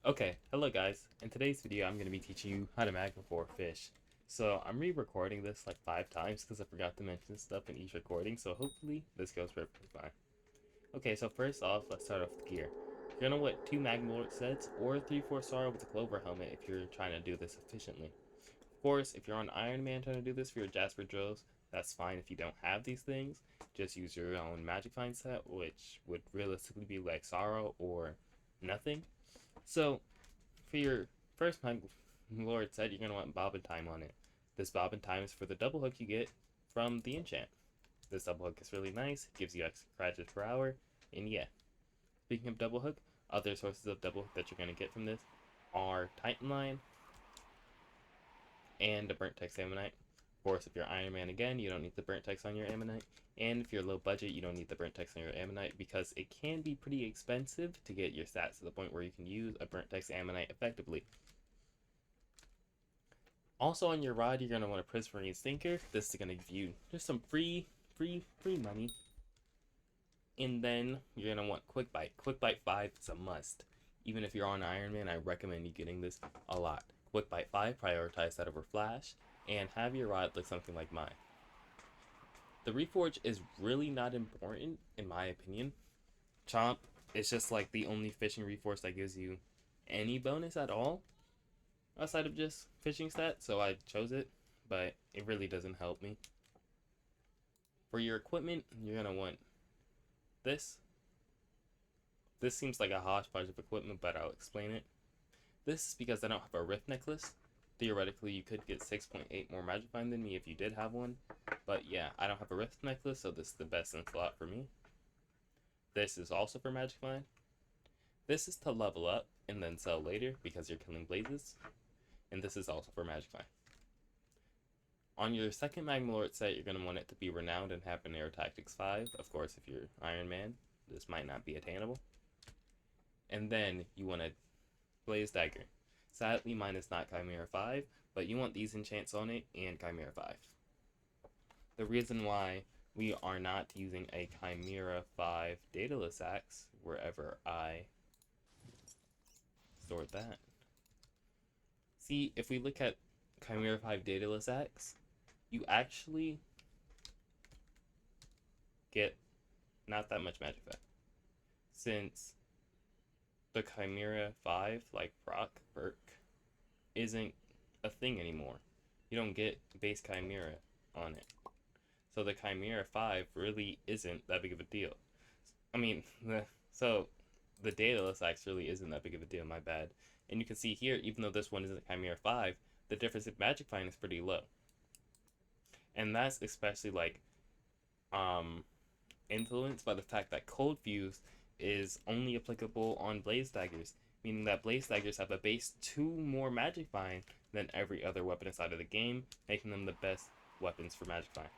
Okay, hello guys. In today's video, I'm going to be teaching you how to Magma for fish. So I'm re-recording this like 5 times because I forgot to mention stuff in each recording, so hopefully this goes perfectly fine. Okay, so first off, let's start off with gear. You're going to want 2 Magma Lord sets or 3/4 star with a Clover helmet if you're trying to do this efficiently. Of course, if you're on Iron Man trying to do this for your Jasper drills, that's fine if you don't have these things. Just use your own Magic Find set, which would realistically be like Sorrow or nothing. So, for your first Lord set, you're going to want Bobbin Time on it. This Bobbin Time is for the double hook you get from the enchant. This double hook is really nice, it gives you extra scratches per hour, and yeah. Speaking of double hook, other sources of double hook that you're going to get from this are Titan Line and a Burnt Text Ammonite. Of course, if you're Iron Man again, you don't need the Burnt Text on your Ammonite. And if you're low budget, you don't need the Burnt Text on your Ammonite because it can be pretty expensive to get your stats to the point where you can use a Burnt Text Ammonite effectively. Also on your rod, you're going to want a Prismarine Sinker. This is going to give you just some free money. And then you're going to want Quick Bite. Quick Bite 5 is a must. Even if you're on Iron Man, I recommend you getting this a lot. Quick Bite 5, prioritize that over Flash, and have your rod look something like mine. The Reforge is really not important, in my opinion. Chomp is just like the only fishing Reforge that gives you any bonus at all, outside of just fishing stats, so I chose it, but it really doesn't help me. For your equipment, you're going to want this. This seems like a hodgepodge of equipment, but I'll explain it. This is because I don't have a Rift Necklace. Theoretically, you could get 6.8 more Magic Find than me if you did have one. But yeah, I don't have a Rift Necklace, so this is the best in slot for me. This is also for Magic Find. This is to level up and then sell later because you're killing blazes. And this is also for Magic Find. On your second Magma Lord set, you're going to want it to be Renowned and have an Air Tactics 5. Of course, if you're Iron Man, this might not be attainable. And then you want a Blaze Dagger. Sadly, mine is not Chimera 5, but you want these enchants on it and Chimera 5. The reason why we are not using a Chimera 5 Daedalus Axe, wherever I stored that. See, if we look at Chimera 5 Daedalus Axe, you actually get not that much magic effect. Since the Chimera 5, like proc perk, isn't a thing anymore. You don't get base Chimera on it. So the Chimera 5 really isn't that big of a deal. I mean, so the Daedalus Axe really isn't that big of a deal, my bad. And you can see here, even though this one isn't Chimera 5, the difference in Magic Find is pretty low. And that's especially like influenced by the fact that Cold Fuse is only applicable on Blaze Daggers, meaning that Blaze Daggers have a base 2 more Magic Find than every other weapon inside of the game, making them the best weapons for Magic Find.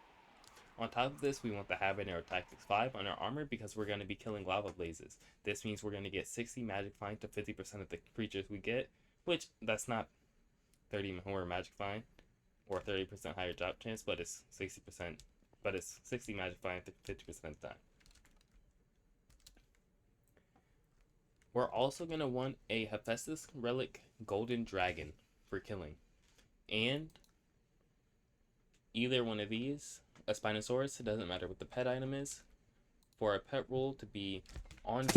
On top of this, we want the Habanero Tactics 5 on our armor because we're going to be killing lava blazes. This means we're going to get 60 Magic Find to 50% of the creatures we get, which that's not 30 more Magic Find or 30% higher drop chance, but it's 60%. But it's 60 Magic Find to 50% of the time. We're also going to want a Hephaestus Relic Golden Dragon for killing. And either one of these, a Spinosaurus, it doesn't matter what the pet item is, for a pet roll to be on...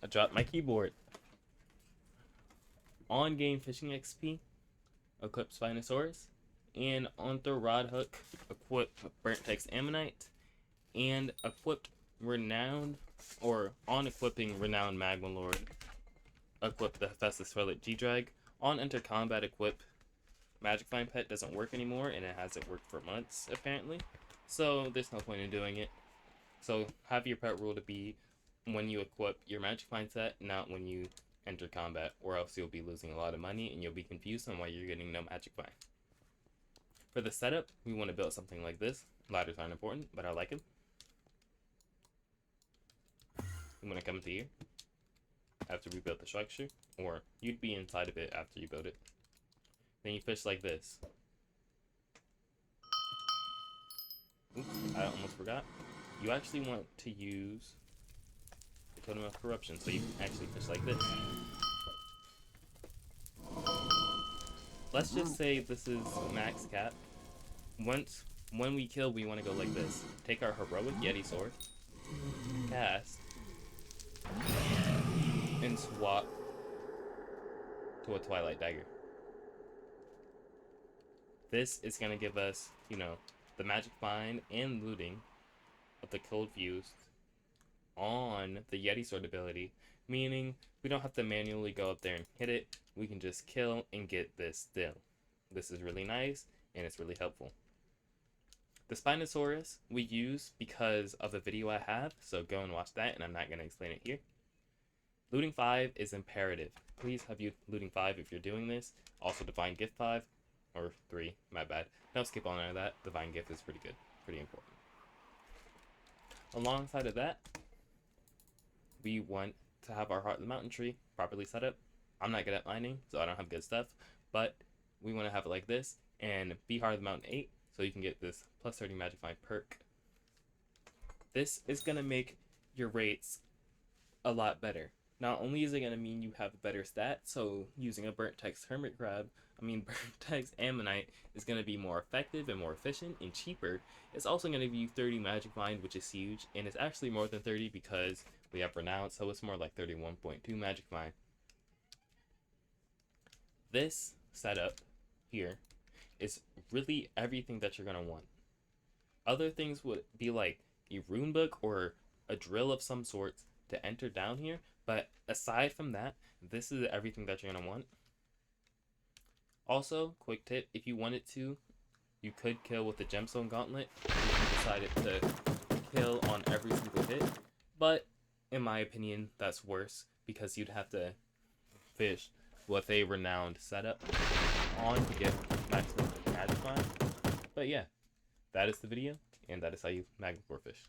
I dropped my keyboard. On game fishing XP, equip Spinosaurus, and on the rod hook, equip Burnt Text Ammonite, and equipped Renowned, or on equipping Renowned Magma Lord, equip the Hephaestus Relic G-Drag. On enter combat, equip Magic Find Pet doesn't work anymore, and it hasn't worked for months, apparently. So there's no point in doing it. So have your pet rule to be when you equip your Magic Find set, not when you enter combat, or else you'll be losing a lot of money, and you'll be confused on why you're getting no Magic Find. For the setup, we want to build something like this. Ladders aren't important, but I like them. You want to come to here after we build the structure, or you'd be inside of it after you build it. Then you fish like this. Oops, I almost forgot. You actually want to use the Totem of Corruption, so you can actually fish like this. let's just say this is max cap. When we kill, we want to go like this. Take our heroic Yeti sword, cast, and swap to a Twilight Dagger. This is going to give us, you know, the magic find and looting of the cold fuse on the Yeti sword ability, meaning we don't have to manually go up there and hit it. We can just kill and get this still. This is really nice and it's really helpful. The Spinosaurus we use because of a video I have, so go and watch that, and I'm not going to explain it here. Looting 5 is imperative. Please have you looting 5 if you're doing this. Also Divine Gift 5, or 3, my bad. Don't skip on none of that. Divine Gift is pretty good, pretty important. Alongside of that, we want to have our Heart of the Mountain tree properly set up. I'm not good at mining, so I don't have good stuff, but we want to have it like this, and be Heart of the Mountain 8, so you can get this plus 30 Magic Find perk. This is going to make your rates a lot better. Not only is it going to mean you have a better stat, so using a Burnt Text Burnt Text Ammonite is going to be more effective and more efficient and cheaper. It's also going to give you 30 Magic Find, which is huge, and it's actually more than 30 because we have Renounce, so it's more like 31.2 Magic Find. This setup here is really everything that you're going to want. Other things would be like a rune book or a drill of some sorts to enter down here, but aside from that, this is everything that you're going to want. Also, quick tip, if you wanted to, you could kill with the Gemstone Gauntlet if you decided to kill on every single hit, but in my opinion, that's worse because you'd have to fish with a renowned setup on to get maximum magic find. But yeah, that is the video, and that is how you Magma fish.